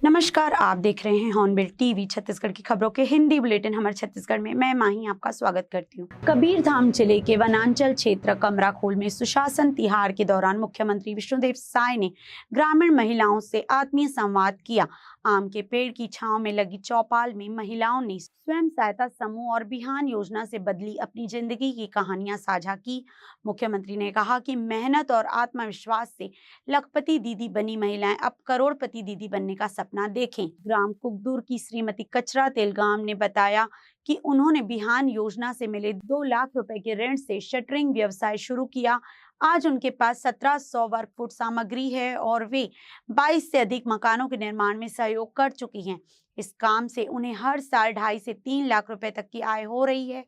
नमस्कार, आप देख रहे हैं हॉर्नबिल टीवी। छत्तीसगढ़ की खबरों के हिंदी बुलेटिन हमारे छत्तीसगढ़ में मैं माही आपका स्वागत करती हूँ। कबीरधाम जिले के वनांचल क्षेत्र कमराखोल में सुशासन तिहार के दौरान मुख्यमंत्री विष्णुदेव साय ने ग्रामीण महिलाओं से आत्मीय संवाद किया। आम के पेड़ की छांव में लगी चौपाल में महिलाओं ने स्वयं सहायता समूह और बिहान योजना से बदली अपनी जिंदगी की कहानियां साझा की। मुख्यमंत्री ने कहा कि मेहनत और आत्मविश्वास से लखपति दीदी बनी महिलाएं अब करोड़पति दीदी बनने का सपना देखें। ग्राम कुकदूर की श्रीमती कचरा तेलगाम ने बताया कि उन्होंने बिहान योजना से मिले 2 लाख रुपए के ऋण से शटरिंग व्यवसाय शुरू किया। आज उनके पास 1700 वर्ग फुट सामग्री है और वे 22 से अधिक मकानों के निर्माण में सहयोग कर चुकी हैं। इस काम से उन्हें हर साल 2.5 से 3 लाख रुपए तक की आय हो रही है।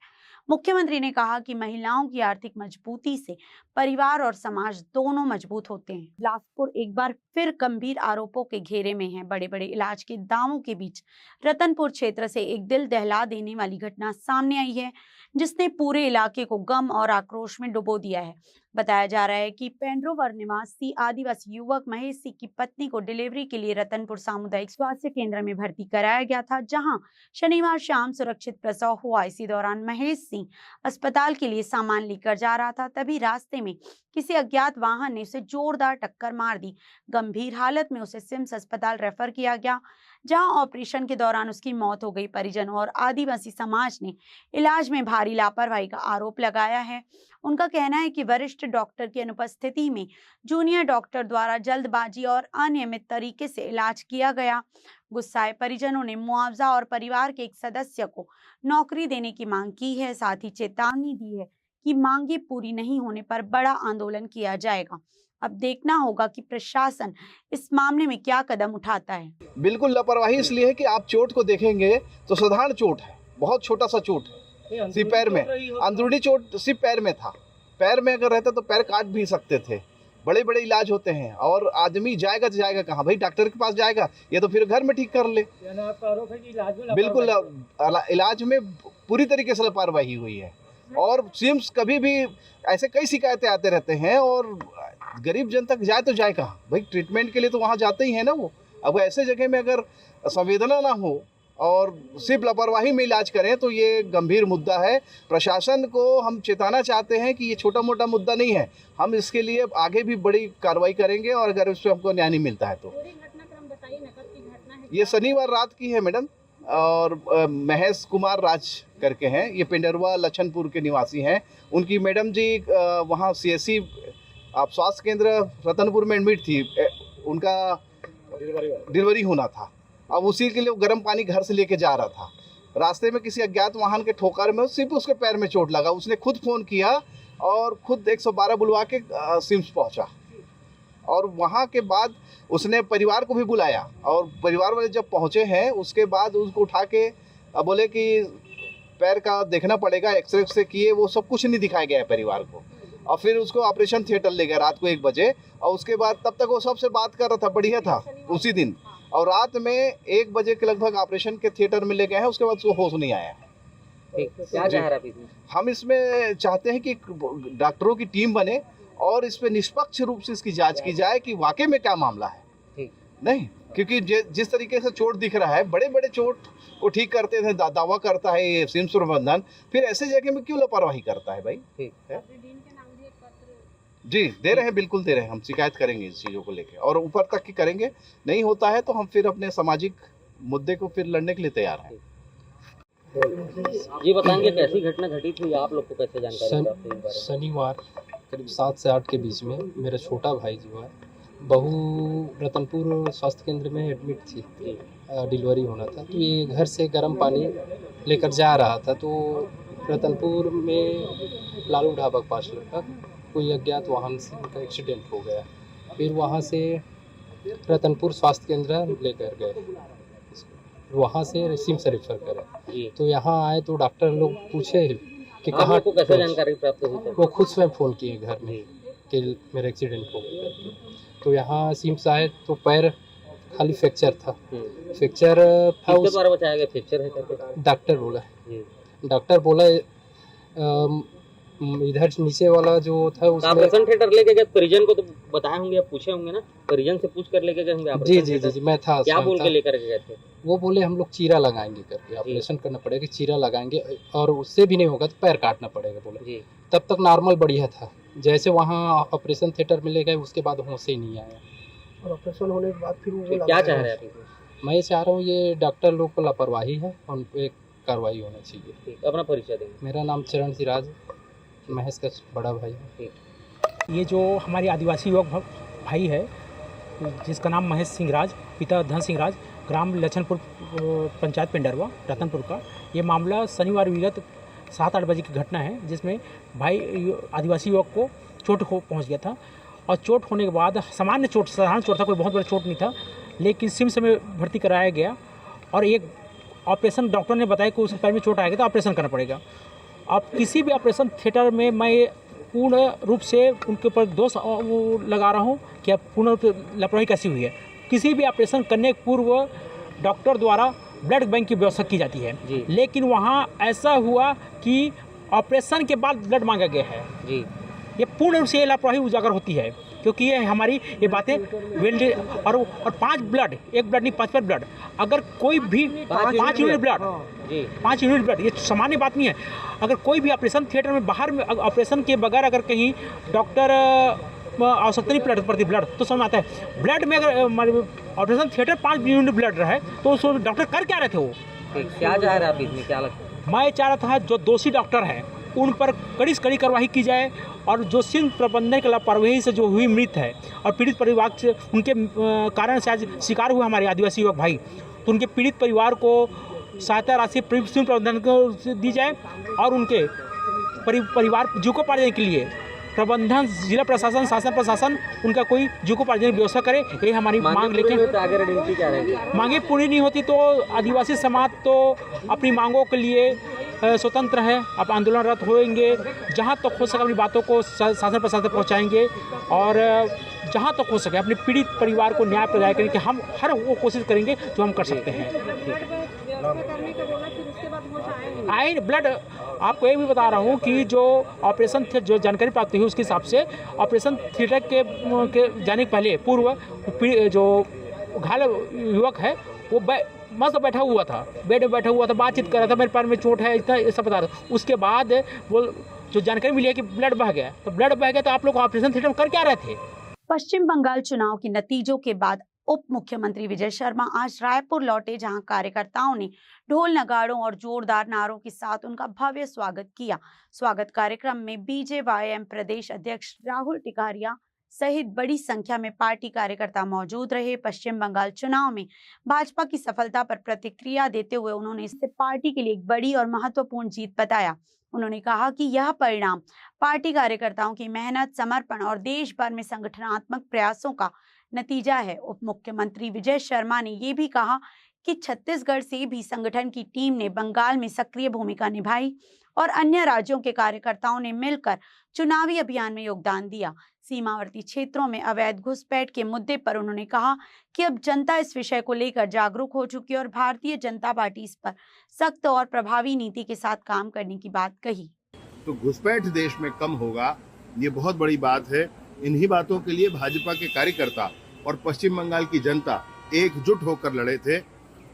मुख्यमंत्री ने कहा कि महिलाओं की आर्थिक मजबूती से परिवार और समाज दोनों मजबूत होते हैं। बिलासपुर एक बार फिर गंभीर आरोपों के घेरे में है। बड़े बड़े इलाज के दावों के बीच रतनपुर क्षेत्र से एक दिल दहला देने वाली घटना सामने आई है, जिसने पूरे इलाके को गम और आक्रोश में डुबो दिया है। बताया जा रहा है कि पेंड्रोवर निवासी आदिवासी युवक महेश सिंह की पत्नी को डिलीवरी के लिए रतनपुर सामुदायिक स्वास्थ्य केंद्र में भर्ती कराया गया था, जहां शनिवार शाम सुरक्षित प्रसव हुआ। इसी दौरान महेश सिंह अस्पताल के लिए सामान लेकर जा रहा था, तभी रास्ते में किसी अज्ञात वाहन ने उसे जोरदार टक्कर मार दी। गंभीर हालत में उसे सिम्स अस्पताल रेफर किया गया, जहां ऑपरेशन के दौरान उसकी मौत हो गई। परिजनों और आदिवासी समाज ने इलाज में भारी लापरवाही का आरोप लगाया है। उनका कहना है कि वरिष्ठ डॉक्टर की अनुपस्थिति में जूनियर डॉक्टर द्वारा जल्दबाजी और अनियमित तरीके से इलाज किया गया। गुस्साए परिजनों ने मुआवजा और परिवार के एक सदस्य को नौकरी देने की मांग की है। साथ ही चेतावनी दी है कि मांगे पूरी नहीं होने पर बड़ा आंदोलन किया जाएगा। अब देखना होगा कि प्रशासन इस मामले में क्या कदम उठाता है। बिल्कुल लापरवाही इसलिए है कि आप चोट को देखेंगे तो साधारण चोट है, बहुत छोटा सा चोट है, सिर्फ पैर में, अंदरूनी चोट सिर्फ पैर में था। पैर में अगर रहता तो पैर काट भी सकते थे। बड़े बड़े इलाज होते हैं और आदमी जाएगा तो जाएगा कहाँ भाई, डॉक्टर के पास जाएगा, ये तो फिर घर में ठीक कर ले। बिल्कुल इलाज में पूरी तरीके से लापरवाही हुई है। और सिम्स कभी भी ऐसे कई शिकायतें आते रहते हैं और गरीब जनता जाए तो जाए कहाँ भाई, ट्रीटमेंट के लिए तो वहाँ जाते ही है ना वो। अब ऐसे जगह में अगर संवेदना ना हो और सिर्फ लापरवाही में इलाज करें तो ये गंभीर मुद्दा है। प्रशासन को हम चेताना चाहते हैं कि ये छोटा मोटा मुद्दा नहीं है, हम इसके लिए आगे भी बड़ी कार्रवाई करेंगे और अगर इस पर हमको न्याय नहीं मिलता है तो। ये शनिवार रात की है मैडम, और महेश कुमार राज करके हैं, ये पेंडरवा लछनपुर के निवासी हैं। उनकी मैडम जी वहाँ CSC आप स्वास्थ्य केंद्र रतनपुर में एडमिट थी, उनका डिलीवरी होना था। अब उसी के लिए गर्म पानी घर से लेके जा रहा था, रास्ते में किसी अज्ञात वाहन के ठोकर में सिर्फ उसके पैर में चोट लगा। उसने खुद फ़ोन किया और खुद 112 बुलवा के सिम्स पहुंचा और वहां के बाद उसने परिवार को भी बुलाया और परिवार वाले जब पहुंचे हैं उसके बाद उसको उठा के बोले कि पैर का देखना पड़ेगा, एक्सरे से किए, वो सब कुछ नहीं दिखाया गया है परिवार को। और फिर उसको ऑपरेशन थिएटर ले गया रात को 1 बजे, और उसके बाद तब तक वो सबसे बात कर रहा था, बढ़िया था उसी दिन, और रात में 1 बजे के लगभग ऑपरेशन के थिएटर में ले गए हैं। उसके बाद उसको होश नहीं आया। क्या चाह रहा है? हम इसमें चाहते हैं कि डॉक्टरों की टीम बने और इस पे निष्पक्ष रूप से इसकी जांच की जाए कि वाकई में क्या मामला है। नहीं, क्योंकि जिस तरीके से चोट दिख रहा है, बड़े बड़े चोट को ठीक करते थे, दावा करता है ये सिम्स प्रबंधन, फिर ऐसे जगह में क्यों लापरवाही करता है भाई? ठीक है जी, दे रहे हैं, बिल्कुल दे रहे हैं। हम शिकायत करेंगे इस चीज़ों को लेकर और ऊपर तक की करेंगे। नहीं होता है तो हम फिर अपने सामाजिक मुद्दे को फिर लड़ने के लिए तैयार हैं। ये बताएंगे कैसी घटना घटी थी, आप लोग को कैसे जानकारी? शनिवार करीब 7 से 8 के बीच में मेरा छोटा भाई जो है, बहू रतनपुर स्वास्थ्य केंद्र में एडमिट थी, डिलीवरी होना था, तो ये घर से गर्म पानी लेकर जा रहा था। तो रतनपुर में लालू ढाबा के पास लगभग कोई अज्ञात वाहन से उनका एक्सीडेंट हो गया। फिर वहाँ से रतनपुर स्वास्थ्य केंद्र लेकर गए, वहाँ से सिम्स रेफर करे। तो यहाँ आए तो डॉक्टर लोग पूछे कि कहाँ को कैसे जानकारी प्राप्त हुई? वो खुद स्वयं फ़ोन किए घर में कि मेरा एक्सीडेंट हो गया। तो यहाँ सिम्स आए तो पैर खाली फ्रैक्चर था, फ्रैक्चर था। उसके द्वारा बताया गया फ्रैक्चर है करके? डॉक्टर बोला इधर नीचे वाला जो था उसमें ऑपरेशन थिएटर लेके गए, परिजन को तो बताए होंगे, आप पूछे होंगे ना, परिजन से पूछ कर लेके गए होंगे जी ऑपरेशन जी जी थिएटर? जी मैं था क्या स्वयं बोल था। के लेकर के गए थे? वो बोले हम लोग चीरा लगाएंगे करके, ऑपरेशन करना पड़ेगा, चीरा लगाएंगे और उससे भी नहीं होगा तो पैर काटना पड़ेगा बोले। जी। तब तक नॉर्मल बढ़िया था, जैसे वहाँ ऑपरेशन थिएटर में ले गए उसके बाद होश ही नहीं आया। और ऑपरेशन होने के बाद फिर वो तो क्या चाह रहे हैं आप इसमें? मैं चाह रहा हूँ ये डॉक्टर लोग को लापरवाही है, उन पर कार्रवाई होना चाहिए। ठीक, अपना परिचय देंगे। मेरा नाम चरण सिराज, महेश का बड़ा भाई है। ये जो हमारे आदिवासी युवक भाई है जिसका नाम महेश सिंह राज, पिता धन सिंह राज, ग्राम लछनपुर पंचायत पेंडरवा रतनपुर का, ये मामला शनिवार विगत 7-8 बजे की घटना है, जिसमें भाई आदिवासी युवक को चोट पहुंच गया था। और चोट होने के बाद सामान्य चोट, साधारण चोट था, कोई बहुत बड़ा चोट नहीं था, लेकिन सिम्स में भर्ती कराया गया और एक ऑपरेशन डॉक्टर ने बताया कि उस पैर में चोट आएगा तो ऑपरेशन करना पड़ेगा। अब किसी भी ऑपरेशन थिएटर में मैं पूर्ण रूप से उनके ऊपर दोष लगा रहा हूँ कि अब पूर्ण रूप से लापरवाही कैसी हुई है। किसी भी ऑपरेशन करने के पूर्व डॉक्टर द्वारा ब्लड बैंक की व्यवस्था की जाती है, लेकिन वहाँ ऐसा हुआ कि ऑपरेशन के बाद ब्लड मांगा गया है जी। ये पूर्ण रूप से लापरवाही उजागर होती है, क्योंकि ये हमारी ये बातें और 5 ब्लड, एक ब्लड नहीं 5 ब्लड, अगर कोई भी 5 यूनिट ब्लड, 5 यूनिट ब्लड, ये सामान्य बात नहीं है। अगर कोई भी ऑपरेशन थिएटर में बाहर में ऑपरेशन के बगैर अगर कहीं डॉक्टर आवश्यकता नहीं पड़ती ब्लड, तो समझ आता है। ब्लड में अगर ऑपरेशन थिएटर 5 यूनिट ब्लड रहे तो उस डॉक्टर कर क्या रहे थे वो? क्या चाह रहे हैं आप इसमें, क्या लगता है? मैं चाह रहा था जो दोषी डॉक्टर हैं उन पर कड़ी से कड़ी कार्रवाई की जाए, और जो सिंध प्रबंधन की लापरवाही से जो हुई मृत है और पीड़ित परिवार से उनके कारण से आज शिकार हुए हमारे आदिवासी युवक भाई, तो उनके पीड़ित परिवार को सहायता राशि सिंध प्रबंधन को दी जाए और उनके परिवार जीविकोपार्जन के लिए प्रबंधन, जिला प्रशासन, शासन प्रशासन उनका कोई जीविकोपार्जन की व्यवस्था करे, ये हमारी मांग। लेकिन मांगे पूरी नहीं होती तो आदिवासी समाज तो अपनी मांगों के लिए स्वतंत्र है, अब आंदोलनरत होंगे, जहाँ तक हो सके अपनी बातों को शासन प्रशासन तक पहुँचाएंगे और जहाँ तक हो सके अपने पीड़ित परिवार को न्याय प्रदान करने की हम हर वो कोशिश करेंगे जो हम कर सकते हैं। आई ब्लड आपको ये भी बता रहा हूँ कि जो ऑपरेशन जो जानकारी प्राप्त हुई उसके हिसाब से ऑपरेशन थिएटर के जाने के पहले पूर्व जो घायल युवक है वो मस्त बैठा हुआ था, बेड में बैठा हुआ था, बातचीत कर रहा था, मेरे पैर में चोट है, इतना सब बता रहा था। उसके बाद वो जो जानकारी मिली है कि ब्लड बह गया, तो ब्लड बह गया तो आप लोग ऑपरेशन थिएटर में कर क्या रहे थे? पश्चिम बंगाल चुनाव के नतीजों के बाद उप मुख्यमंत्री विजय शर्मा आज रायपुर लौटे, जहां कार्यकर्ताओं ने ढोल नगाड़ों और जोरदार नारों के साथ उनका भव्य स्वागत किया। स्वागत कार्यक्रम में बीजेवाईएम प्रदेश अध्यक्ष राहुल टिकारिया सहित बड़ी संख्या में पार्टी कार्यकर्ता मौजूद रहे। पश्चिम बंगाल चुनाव में भाजपा की सफलता पर प्रतिक्रिया देते हुए उन्होंने इसे पार्टी के लिए एक बड़ी और महत्वपूर्ण जीत बताया। उन्होंने कहा कि यह परिणाम पार्टी कार्यकर्ताओं की मेहनत, समर्पण और देश भर में संगठनात्मक प्रयासों का नतीजा है। उप मुख्यमंत्री विजय शर्मा ने ये भी कहा कि छत्तीसगढ़ से भी संगठन की टीम ने बंगाल में सक्रिय भूमिका निभाई और अन्य राज्यों के कार्यकर्ताओं ने मिलकर चुनावी अभियान में योगदान दिया। सीमावर्ती क्षेत्रों में अवैध घुसपैठ के मुद्दे पर उन्होंने कहा कि अब जनता इस विषय को लेकर जागरूक हो चुकी है और भारतीय जनता पार्टी इस पर सख्त और प्रभावी नीति के साथ काम करने की बात कही। तो घुसपैठ देश में कम होगा, ये बहुत बड़ी बात है। इन्हीं बातों के लिए भाजपा के कार्यकर्ता और पश्चिम बंगाल की जनता एकजुट होकर लड़े थे।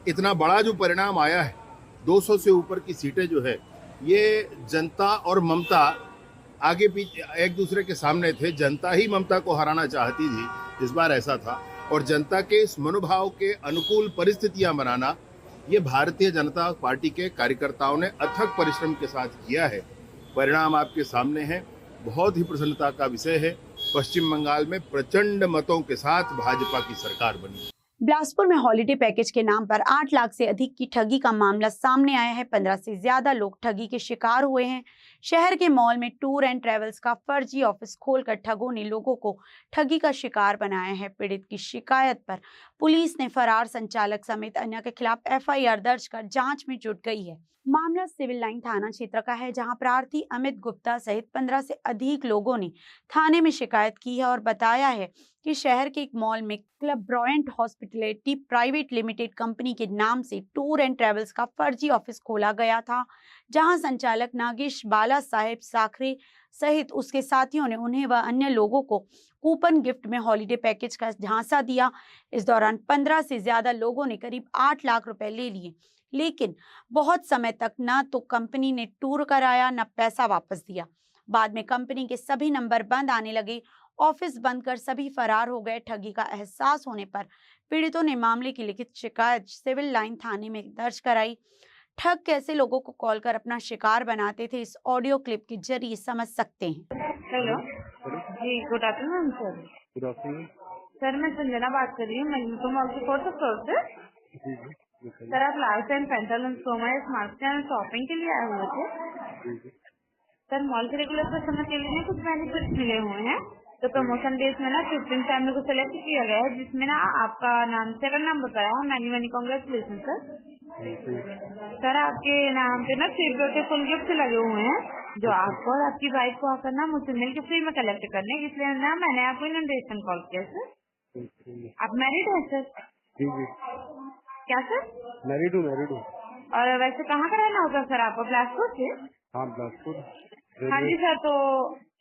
इतना बड़ा जो परिणाम आया है, 200 से ऊपर की सीटें जो है, ये जनता और ममता आगे पीछे एक दूसरे के सामने थे। जनता ही ममता को हराना चाहती थी, इस बार ऐसा था। और जनता के इस मनोभाव के अनुकूल परिस्थितियां बनाना, ये भारतीय जनता पार्टी के कार्यकर्ताओं ने अथक परिश्रम के साथ किया है। परिणाम आपके सामने है, बहुत ही प्रसन्नता का विषय है। पश्चिम बंगाल में प्रचंड मतों के साथ भाजपा की सरकार बनी। बिलासपुर में हॉलिडे पैकेज के नाम पर 8 लाख से अधिक की ठगी का मामला सामने आया है। 15 से ज्यादा लोग ठगी के शिकार हुए हैं। शहर के मॉल में टूर एंड ट्रेवल्स का फर्जी ऑफिस खोलकर ठगों ने लोगों को ठगी का शिकार बनाया है। पीड़ित की शिकायत पर पुलिस ने फरार संचालक समेत अन्य के खिलाफ एफआईआर दर्ज कर जांच में जुट गई है। मामला सिविल लाइन थाना क्षेत्र का है, जहां प्रार्थी अमित गुप्ता सहित 15 से अधिक लोगों ने थाने में शिकायत की है और बताया है कि शहर के एक मॉल में Club Bryant Hospitality Private Limited company के नाम से टूर एंड ट्रेवल्स का फर्जी ऑफिस खोला गया था, जहां संचालक नागेश बाला बाला साहेब साखरे सहित उसके साथियों ने उन्हें व अन्य लोगों को कूपन गिफ्ट में हॉलिडे पैकेज का झांसा दिया। इस दौरान 15 से ज्यादा लोगों ने करीब 8 लाख रुपए ले लिए, लेकिन बहुत समय तक न तो कंपनी ने टूर कराया न पैसा वापस दिया। बाद में कंपनी के सभी नंबर बंद आने लगे, ऑफिस बंद कर सभी फरार हो गए। ठगी का एहसास होने पर पीड़ितों ने मामले की लिखित शिकायत सिविल लाइन थाने में दर्ज कराई। ठग कैसे लोगों को कॉल कर अपना शिकार बनाते थे, इस ऑडियो क्लिप के जरिए समझ सकते हैं। Hello ji, good afternoon sir. Good afternoon sir, मैं संजना बात कर रही हूँ मैग्नेटो मॉल के 4th फ्लोर से। जी जी बताइए। सर, आप last time Pantaloons Soma smart channel shopping के लिए आए हुए थे। जी जी सर, मॉल के रेगुलर कस्टमर के लिए कुछ बेनिफिट्स मिले हुए हैं। तो प्रमोशन डेज में ना 15 फैमिली को सिलेक्ट किया गया है, जिसमें ना आपका नाम 7 नंबर पर आया है। Many congratulation sir. सर, आपके नाम पे ना 3 ब्यूटीफुल गिफ्ट लगे हुए हैं, जो आपको और आपकी वाइफ को आकर ना मुझसे मिलकर फ्री में कलेक्ट करने, इसलिए ना मैंने आपको इन्विटेशन कॉल किया सर। आप मैरिड हैं सर? जी जी क्या सर? मैरिड हूँ। और वैसे कहाँ का रहना होगा सर आपको? बिलासपुर से? हाँ बिलासपुर। हाँ जी सर। तो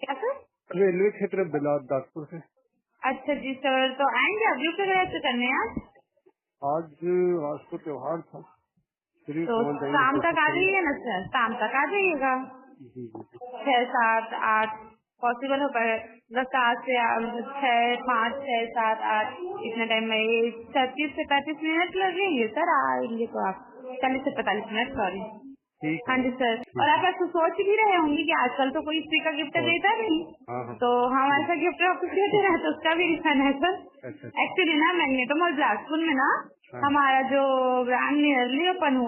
क्या सर? रेलवे क्षेत्र बिलासपुर से। अच्छा जी सर, तो आएंगे आप गिफ्ट वगैरह करने आज? आज तो त्योहार था। तो शाम तक आ जाइए ना सर, शाम तक आ जाइएगा। 6, 7, 8 पॉसिबल हो पाए? 7 से 6, 5, 6, 7, 8 इतने टाइम में 36 से 35 मिनट लगेंगे सर। आएंगे तो आप 40 से 45 मिनट, सॉरी। हाँ जी सर। और आप ऐसा सोच भी रहे होंगे कि आजकल तो कोई फ्री का गिफ्ट देता नहीं, तो हम ऐसा गिफ्ट आपको देते रहे, तो उसका भी रीजन है सर। एक्चुअली ना मैग्नेटो मॉल बिलासपुर में ना हमारा जो ब्रांड न्यूली ओपन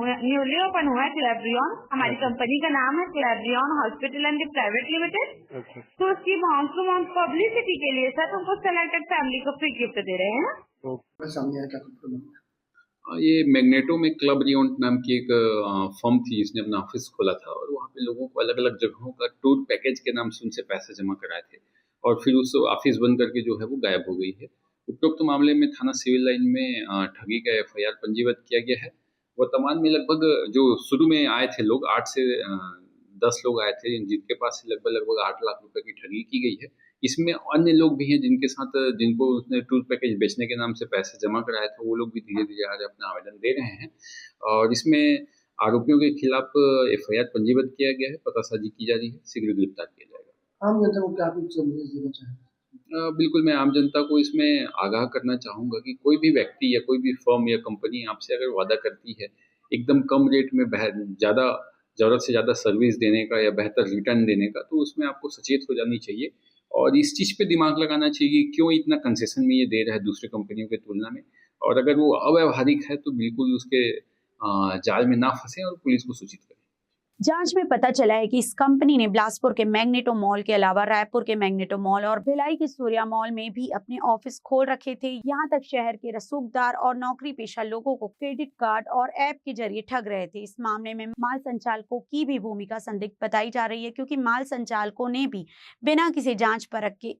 हुआ है क्लेब्रियन, हमारी कंपनी का नाम है क्लेब्रियन हॉस्पिटल एंड प्राइवेट लिमिटेड। तो उसकी मंथ टू मंथ पब्लिसिटी के लिए सर तुमको सेलेक्टेड फैमिली को फ्री गिफ्ट दे रहे हैं। ये मैग्नेटो में क्लब रियोन नाम की एक फर्म थी, जिसने अपना ऑफिस खोला था और वहाँ पे लोगों को अलग अलग जगहों का टूर पैकेज के नाम से उनसे पैसे जमा कराए थे और फिर उस ऑफिस बंद करके जो है वो गायब हो गई है। उपरोक्त मामले में थाना सिविल लाइन में ठगी का FIR पंजीबद्ध किया गया है। वर्तमान में लगभग जो शुरू में आए थे लोग 8 से 10 लोग आए थे, जिनके पास से लगभग 8 लाख रुपए की ठगी की गई है। इसमें अन्य लोग भी हैं जिनको उसने टूर पैकेज बेचने के नाम से पैसे जमा कराए थे, वो लोग भी धीरे धीरे आज अपना आवेदन दे रहे हैं और इसमें आरोपियों के खिलाफ FIR पंजीबद्ध किया गया है, पतासाजी की जा रही है, शीघ्र गिरफ्तार किया जाएगा। आम जनता को क्या कुछ संदेश देना चाहेंगे? बिल्कुल, मैं आम जनता को इसमें आगाह करना चाहूँगा कि कोई भी व्यक्ति या कोई भी फर्म या कंपनी आपसे अगर वादा करती है एकदम कम रेट में ज़्यादा ज़रूरत से ज़्यादा सर्विस देने का या बेहतर रिटर्न देने का, तो उसमें आपको सचेत हो जानी चाहिए और इस चीज़ पे दिमाग लगाना चाहिए कि क्यों इतना कंसेशन में ये दे रहा है दूसरे कंपनियों के तुलना में, और अगर वो अव्यावहारिक है तो बिल्कुल उसके जाल में ना फंसे और पुलिस को सूचित करें। जांच में पता चला है कि इस कंपनी ने बिलासपुर के मैग्नेटो मॉल के अलावा रायपुर के मैग्नेटो मॉल और भिलाई के सूर्या मॉल में भी अपने ऑफिस खोल रखे थे। यहाँ तक शहर के रसूखदार और नौकरी पेशा लोगों को क्रेडिट कार्ड और ऐप के जरिए ठग रहे थे। इस मामले में माल संचालकों की भी भूमिका संदिग्ध बताई जा रही है, क्योंकि माल संचालकों ने भी बिना किसी जाँच परख के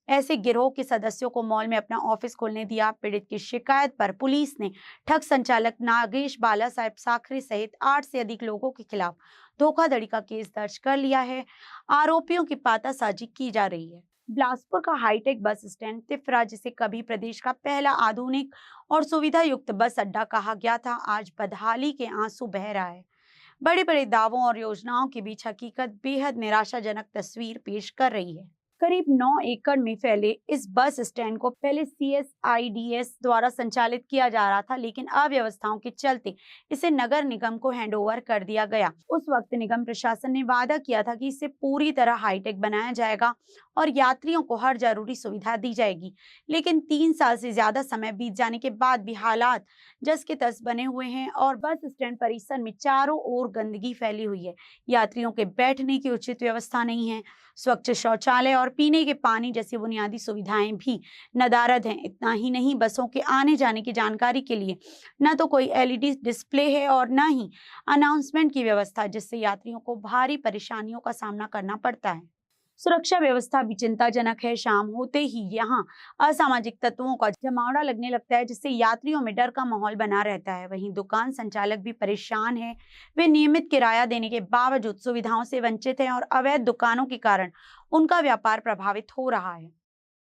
ऐसे गिरोह के सदस्यों को मॉल में अपना ऑफिस खोलने दिया। पीड़ित की शिकायत पर पुलिस ने ठग संचालक नागेश बाला साहेब साखरे सहित 8 से अधिक लोगों के खिलाफ धोखाधड़ी का केस दर्ज कर लिया है। आरोपियों की पातासाजी की जा रही है। बिलासपुर का हाईटेक बस स्टैंड तिफरा, जिसे कभी प्रदेश का पहला आधुनिक और सुविधा युक्त बस अड्डा कहा गया था, आज बदहाली के आंसू बह रहा है। बड़े बड़े दावों और योजनाओं के बीच हकीकत बेहद निराशाजनक तस्वीर पेश कर रही है। करीब 9 एकड़ में फैले इस बस स्टैंड को पहले CSIDS द्वारा संचालित किया जा रहा था, लेकिन अव्यवस्थाओं के चलते इसे नगर निगम को हैंडओवर कर दिया गया। उस वक्त निगम प्रशासन ने वादा किया था कि इसे पूरी तरह हाईटेक बनाया जाएगा और यात्रियों को हर जरूरी सुविधा दी जाएगी, लेकिन 3 साल से ज्यादा समय बीत जाने के बाद भी हालात जस के तस बने हुए हैं और बस स्टैंड परिसर में चारों ओर गंदगी फैली हुई है। यात्रियों के बैठने की उचित व्यवस्था नहीं है, स्वच्छ शौचालय और पीने के पानी जैसी बुनियादी सुविधाएं भी नदारद हैं। इतना ही नहीं, बसों के आने जाने की जानकारी के लिए न तो कोई LED डिस्प्ले है और न ही अनाउंसमेंट की व्यवस्था, जिससे यात्रियों को भारी परेशानियों का सामना करना पड़ता है। सुरक्षा व्यवस्था भी चिंताजनक है। शाम होते ही यहां असामाजिक तत्वों का जमावड़ा लगने लगता है, जिससे यात्रियों में डर का माहौल बना रहता है। वहीं दुकान संचालक भी परेशान है। वे नियमित किराया देने के बावजूद सुविधाओं से वंचित हैं और अवैध दुकानों के कारण उनका व्यापार प्रभावित हो रहा है।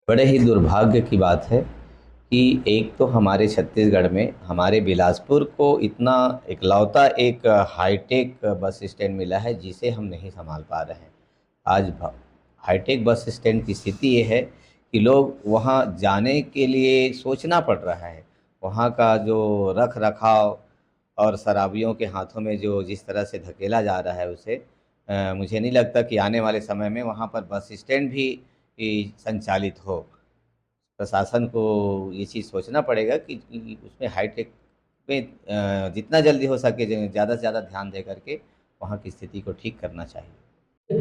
बड़े ही दुर्भाग्य की बात है कि एक तो हमारे छत्तीसगढ़ में हमारे बिलासपुर को इतना इकलौता एक हाईटेक बस स्टैंड मिला है जिसे हम नहीं संभाल पा रहे हैं। आज हाईटेक बस स्टैंड की स्थिति ये है कि लोग वहाँ जाने के लिए सोचना पड़ रहा है। वहाँ का जो रख रखाव और शराबियों के हाथों में जो जिस तरह से धकेला जा रहा है उसे मुझे नहीं लगता कि आने वाले समय में वहाँ पर बस स्टैंड भी संचालित हो। प्रशासन को ये चीज़ सोचना पड़ेगा कि उसमें हाईटेक में जितना जल्दी हो सके ज़्यादा से ज़्यादा ध्यान दे करके वहाँ की स्थिति को ठीक करना चाहिए। जी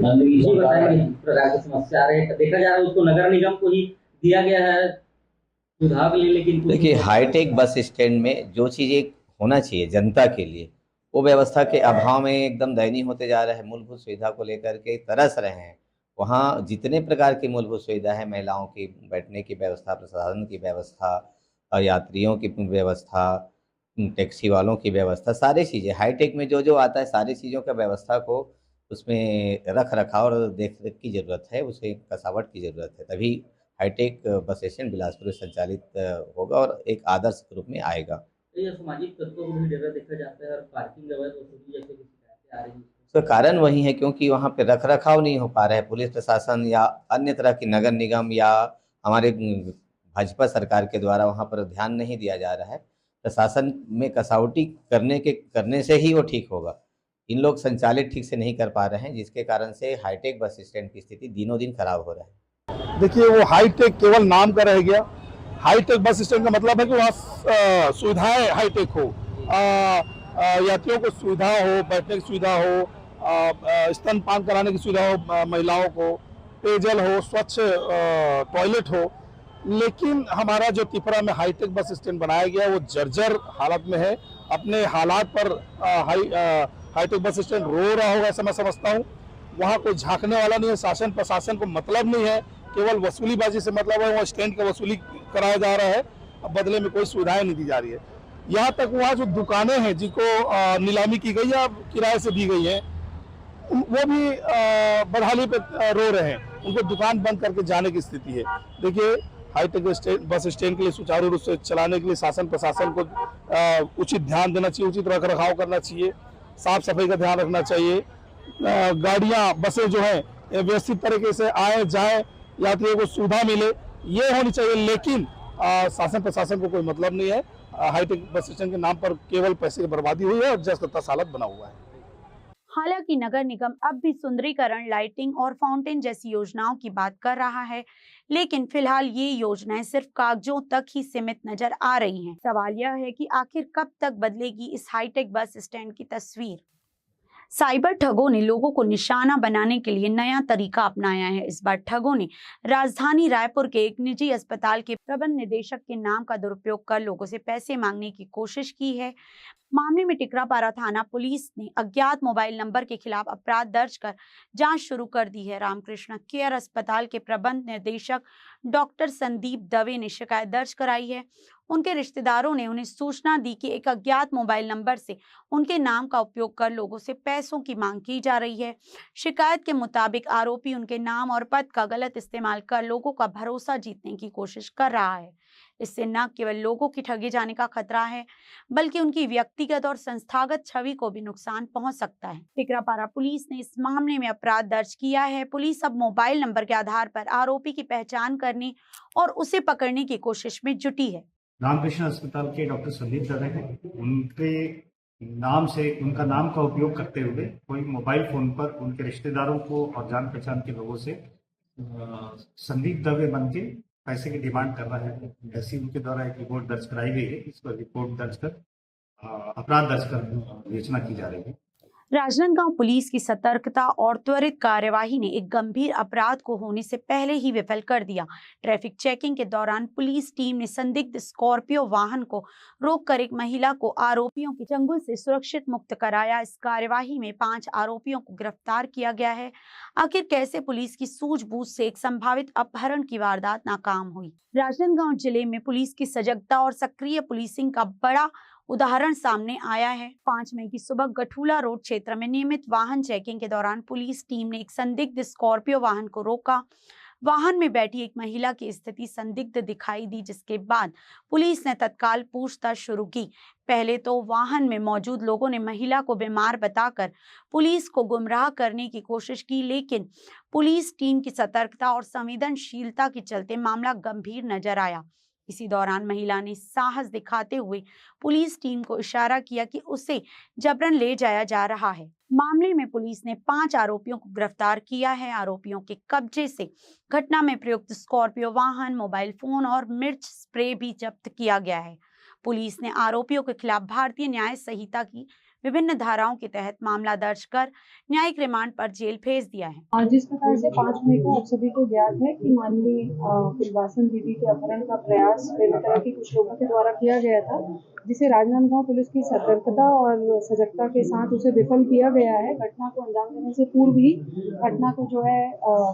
बताएं, किस प्रकार की समस्या आ रही है? देखा जा रहा है उसको नगर निगम को ही दिया गया है सुधार के लिए, लेकिन देखिए हाईटेक बस स्टैंड में जो चीज़ें होना चाहिए जनता के लिए वो व्यवस्था के अभाव में एकदम दयनीय होते जा रहे हैं। मूलभूत सुविधा को लेकर के तरस रहे हैं। वहाँ जितने प्रकार की मूलभूत सुविधा है, महिलाओं की बैठने की व्यवस्था, प्रशासन की व्यवस्था, यात्रियों की व्यवस्था, टैक्सी वालों की व्यवस्था, सारी चीज़ें हाईटेक में जो जो आता है सारी चीज़ों का व्यवस्था को उसमें रख रखाव और देख रेख की ज़रूरत है, उसे कसावट की ज़रूरत है। तभी हाईटेक बस स्टैंड बिलासपुर संचालित होगा और एक आदर्श के रूप में आएगा। ये सामाजिक तत्वों को भी डरा देखा जाता है और पार्किंग अवैध वसूली जैसे की शिकायतें आ रही हैं। उसका कारण वही है क्योंकि वहाँ पे रख रखाव नहीं हो पा रहा है। पुलिस प्रशासन या अन्य तरह की नगर निगम या हमारे भाजपा सरकार के द्वारा वहाँ पर ध्यान नहीं दिया जा रहा है। प्रशासन में कसावटी करने से ही वो ठीक होगा। इन लोग संचालित ठीक से नहीं कर पा रहे हैं, जिसके कारण से हाईटेक बस स्टैंड की स्थिति दिनों दिन खराब हो रहा है। देखिए वो हाईटेक केवल नाम का रह गया। हाईटेक बस स्टैंड का मतलब है कि वहाँ सुविधाएं हाईटेक हो, यात्रियों को सुविधा हो, बैठने की सुविधा हो, स्तनपान कराने की सुविधा हो, महिलाओं को पेयजल हो, स्वच्छ टॉयलेट हो। लेकिन हमारा जो तिपरा में हाईटेक बस स्टैंड बनाया गया वो जर्जर हालत में है। अपने हालात पर हाईटेक बस स्टैंड रो रहा होगा ऐसा मैं समझता हूँ। वहाँ कोई झांकने वाला नहीं है। शासन प्रशासन को मतलब नहीं है, केवल वसूलीबाजी से मतलब है। वहाँ स्टैंड का वसूली कराया जा रहा है, अब बदले में कोई सुविधाएं नहीं दी जा रही है। यहाँ तक वहाँ जो दुकानें हैं जिनको नीलामी की गई या किराए से दी गई है वो भी बदहाली पे रो रहे हैं। उनको दुकान बंद करके जाने की स्थिति है। देखिए हाईटेक बस स्टैंड के लिए सुचारू रूप से चलाने के लिए शासन प्रशासन को उचित ध्यान देना चाहिए, उचित रख रखाव करना चाहिए, साफ सफाई का ध्यान रखना चाहिए। गाड़ियाँ बसें जो हैं व्यवस्थित तरीके से आए जाए, यात्रियों को सुविधा मिले, ये होनी चाहिए। लेकिन शासन प्रशासन को कोई मतलब नहीं है। हाईटेक बस स्टैंड के नाम पर केवल पैसे की बर्बादी हुई है और जस का तस हालत बना हुआ है। हालांकि नगर निगम अब भी सुंदरीकरण, लाइटिंग और फाउंटेन जैसी योजनाओं की बात कर रहा है, लेकिन फिलहाल ये योजनाएं सिर्फ कागजों तक ही सीमित नजर आ रही हैं। सवाल यह है कि आखिर कब तक बदलेगी इस हाईटेक बस स्टैंड की तस्वीर। साइबर ठगों ने लोगों को निशाना बनाने के लिए नया तरीका अपनाया है। इस बार ठगों ने राजधानी रायपुर के एक निजी अस्पताल के प्रबंध निदेशक के नाम का दुरुपयोग कर लोगों से पैसे मांगने की कोशिश की है। मामले में टिकरापारा थाना पुलिस ने अज्ञात मोबाइल नंबर के खिलाफ अपराध दर्ज कर जांच शुरू कर दी है। रामकृष्ण केयर अस्पताल के प्रबंध निर्देशक डॉक्टर संदीप दवे ने शिकायत दर्ज कराई है। उनके रिश्तेदारों ने उन्हें सूचना दी कि एक अज्ञात मोबाइल नंबर से उनके नाम का उपयोग कर लोगों से पैसों की मांग की जा रही है। शिकायत के मुताबिक आरोपी उनके नाम और पद का गलत इस्तेमाल कर लोगों का भरोसा जीतने की कोशिश कर रहा है। इससे न केवल लोगों की ठगे जाने का खतरा है, बल्कि उनकी व्यक्तिगत और संस्थागत छवि को भी नुकसान पहुंच सकता है। टिकरापारा पुलिस ने इस मामले में अपराध दर्ज किया है। पुलिस अब मोबाइल नंबर के आधार पर आरोपी की पहचान करने और उसे पकड़ने की कोशिश में जुटी है। रामकृष्ण अस्पताल के डॉक्टर संदीप दवे हैं। उनके नाम से, उनका नाम का उपयोग करते हुए कोई मोबाइल फोन पर उनके रिश्तेदारों को और जान पहचान के लोगों से संदीप दवे बन के पैसे की डिमांड कर रहा है। ऐसी उनके द्वारा एक रिपोर्ट दर्ज कराई गई है। इस पर रिपोर्ट दर्ज कर अपराध दर्ज कर विवेचना की जा रही है। राजनांदगांव पुलिस की सतर्कता और त्वरित कार्यवाही ने एक गंभीर अपराध को होने से पहले ही विफल कर दिया। ट्रैफिक चेकिंग के दौरान पुलिस टीम ने संदिग्ध स्कॉर्पियो वाहन को रोककर एक महिला को आरोपियों के चंगुल से सुरक्षित मुक्त कराया। इस कार्यवाही में 5 आरोपियों को गिरफ्तार किया गया है। आखिर कैसे पुलिस की सूझबूझ से एक संभावित अपहरण की वारदात नाकाम हुई? राजनांदगांव जिले में पुलिस की सजगता और सक्रिय पुलिसिंग का बड़ा उदाहरण सामने आया है। 5 मई की सुबह गठूला रोड क्षेत्र में नियमित वाहन चेकिंग के दौरान पुलिस टीम ने एक संदिग्ध स्कॉर्पियो वाहन को रोका। वाहन में बैठी एक महिला की स्थिति संदिग्ध दिखाई दी, जिसके बाद पुलिस ने तत्काल पूछताछ शुरू की। पहले तो वाहन में मौजूद लोगों ने महिला को बीमार बताकर पुलिस को गुमराह करने की कोशिश की, लेकिन पुलिस टीम की सतर्कता और संवेदनशीलता के चलते मामला गंभीर नजर आया। इसी दौरान महिला ने साहस दिखाते हुए पुलिस टीम को इशारा किया कि उसे जबरन ले जाया जा रहा है। मामले में पुलिस ने 5 आरोपियों को गिरफ्तार किया है। आरोपियों के कब्जे से घटना में प्रयुक्त स्कॉर्पियो वाहन, मोबाइल फोन और मिर्च स्प्रे भी जब्त किया गया है। पुलिस ने आरोपियों के खिलाफ भारतीय न्याय संहिता की विभिन्न धाराओं के तहत मामला दर्ज कर न्यायिक रिमांड पर जेल भेज दिया है। जिस प्रकार से 5 मई को आप सभी को ज्ञात है कि माननीय पुलवासन दीदी के अपहरण का प्रयास बेगूसराय के कुछ लोगों के द्वारा किया गया था, जिसे राजनांदगांव पुलिस की सतर्कता और सजगता के साथ उसे विफल किया गया है। घटना को अंजाम देने से पूर्व ही घटना को जो है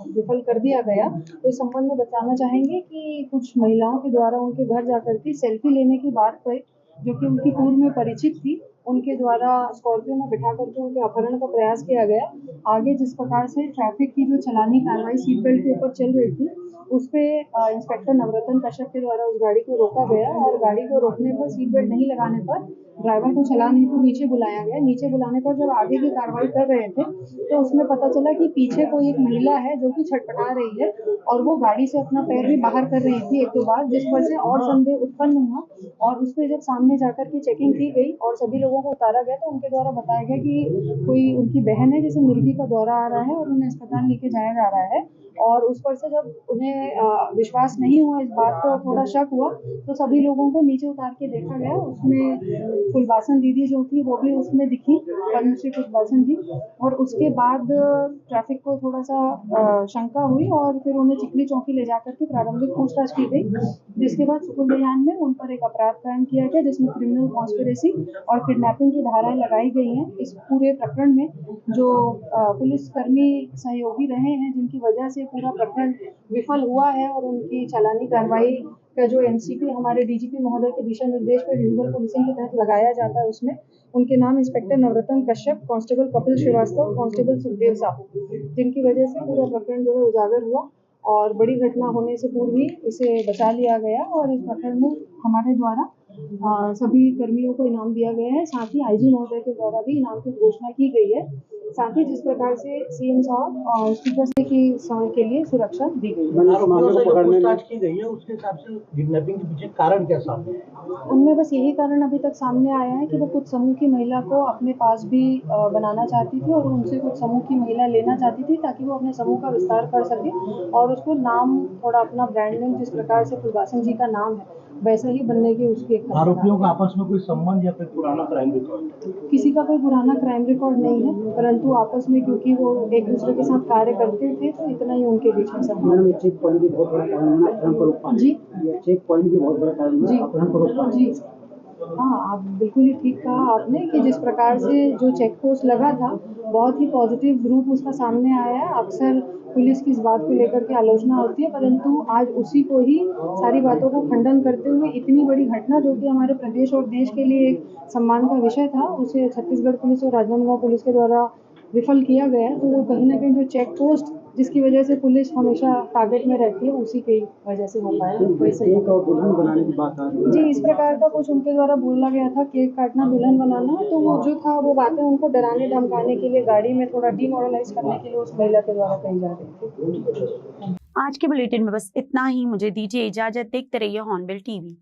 विफल कर दिया गया। तो इस संबंध में बताना चाहेंगे कि कुछ महिलाओं के द्वारा उनके घर जाकर के सेल्फी लेने की बात पर, जो कि उनकी पूर्व में परिचित थी, उनके द्वारा स्कॉर्पियो में बिठा करके उनके अपहरण का प्रयास किया गया। आगे जिस प्रकार से ट्रैफिक की जो चलानी कार्रवाई सीट बेल्ट के ऊपर चल रही थी, उस पे इंस्पेक्टर नवरत्न कश्यप के द्वारा उस गाड़ी को रोका गया और गाड़ी को रोकने पर सीट बेल्ट नहीं लगाने पर ड्राइवर को चलान हेतु नीचे बुलाया गया। नीचे बुलाने पर जब आगे की कार्रवाई कर रहे थे तो उसमें पता चला कि पीछे कोई एक महिला है जो कि छटपटा रही है और वो गाड़ी से अपना पैर भी बाहर कर रही थी 1-2 बार, जिस पर से और संदेह उत्पन्न हुआ। और उस पर जब सामने जाकर के चेकिंग की गई और सभी लोगों को उतारा गया तो उनके द्वारा बताया गया कि कोई उनकी बहन है जिसे मिर्गी का दौरा आ रहा है और उन्हें अस्पताल लेके जाया जा रहा है। और उस पर से जब उन्हें विश्वास नहीं हुआ, इस बात पर थोड़ा शक हुआ, तो सभी लोगों को नीचे उतार के देखा गया। उसमें फुलवासन दीदी जो थी वो भी उसमें दिखी, पद्मश्री फुलवासन जी। और उसके बाद ट्रैफिक को थोड़ा सा शंका हुई और फिर उन्हें चिखली चौकी ले जाकर के प्रारंभिक पूछताछ की गई, जिसके बाद सुकुल दयान में उन पर एक अपराध कायम किया गया, जिसमें क्रिमिनल कॉन्स्पिरेसी और किडनैपिंग की धाराएं लगाई गई हैं। इस पूरे प्रकरण में जो पुलिसकर्मी सहयोगी रहे हैं, जिनकी वजह से पूरा प्रकरण विफल हुआ है और उनकी चालानी कार्रवाई का जो एनसीपी हमारे डीजीपी महोदय के दिशा निर्देश पर विजुअल पुलिसिंग के तहत लगाया जाता है, उसमें उनके नाम इंस्पेक्टर नवरत्न कश्यप, कांस्टेबल कपिल श्रीवास्तव, कांस्टेबल सुखदेव साहू, जिनकी वजह से पूरा प्रकरण जो है उजागर हुआ और बड़ी घटना होने से पूर्व ही इसे बचा लिया गया। और इस प्रकरण में हमारे द्वारा सभी कर्मियों को इनाम दिया गया है। साथ ही आईजी महोदय के द्वारा भी इनाम की घोषणा की गई है। साथ ही जिस प्रकार से सीएम साहब और स्पीकर से की समय के लिए सुरक्षा दी गई है। पूछताछ की गई है, उसके हिसाब से किडनैपिंग के पीछे कारण क्या सामने आया? उनमें बस यही कारण अभी तक सामने आया है कि वो कुछ समूह की महिला को अपने पास भी बनाना चाहती थी और उनसे कुछ समूह की महिला लेना चाहती थी ताकि वो अपने समूह का विस्तार कर सके और उसको नाम थोड़ा अपना ब्रांड नेम जिस प्रकार से फुलवासन जी का नाम है वैसा ही बनने की उसकी एक आरोपियों का आपस में कोई संबंध या फिर पुराना क्राइम रिकॉर्ड? किसी का कोई पुराना क्राइम रिकॉर्ड नहीं है, परंतु आपस में क्योंकि वो एक दूसरे के साथ कार्य करते थे तो इतना ही उनके बीच में संबंध। चेक पॉइंट भी बहुत बड़ा कारण जी, चेक पॉइंट भी बहुत बड़ा कारण जी। हाँ, आप बिल्कुल ही ठीक कहा आपने कि जिस प्रकार से जो चेक पोस्ट लगा था बहुत ही पॉजिटिव ग्रुप उसका सामने आया है। अक्सर पुलिस की इस बात को लेकर के आलोचना होती है, परंतु आज उसी को ही सारी बातों को खंडन करते हुए इतनी बड़ी घटना जो कि हमारे प्रदेश और देश के लिए एक सम्मान का विषय था, उसे छत्तीसगढ़ पुलिस और राजनांदगांव पुलिस के द्वारा विफल किया गया। तो वो कहीं ना कहीं जो चेक पोस्ट जिसकी वजह से पुलिस हमेशा टारगेट में रहती है उसी की वजह से हो पाया। केक और दुल्हन बनाने की बात आ रही है जी, इस प्रकार का कुछ उनके द्वारा बोला गया था, केक काटना, दुल्हन बनाना। तो वो जो था वो बातें उनको डराने धमकाने के लिए, गाड़ी में थोड़ा डिमोरलाइज करने के लिए उस महिला के द्वारा कही जा रही थी। आज के बुलेटिन में बस इतना ही। मुझे दीजिए इजाजत। देखते रहिए हॉर्नबिल टीवी।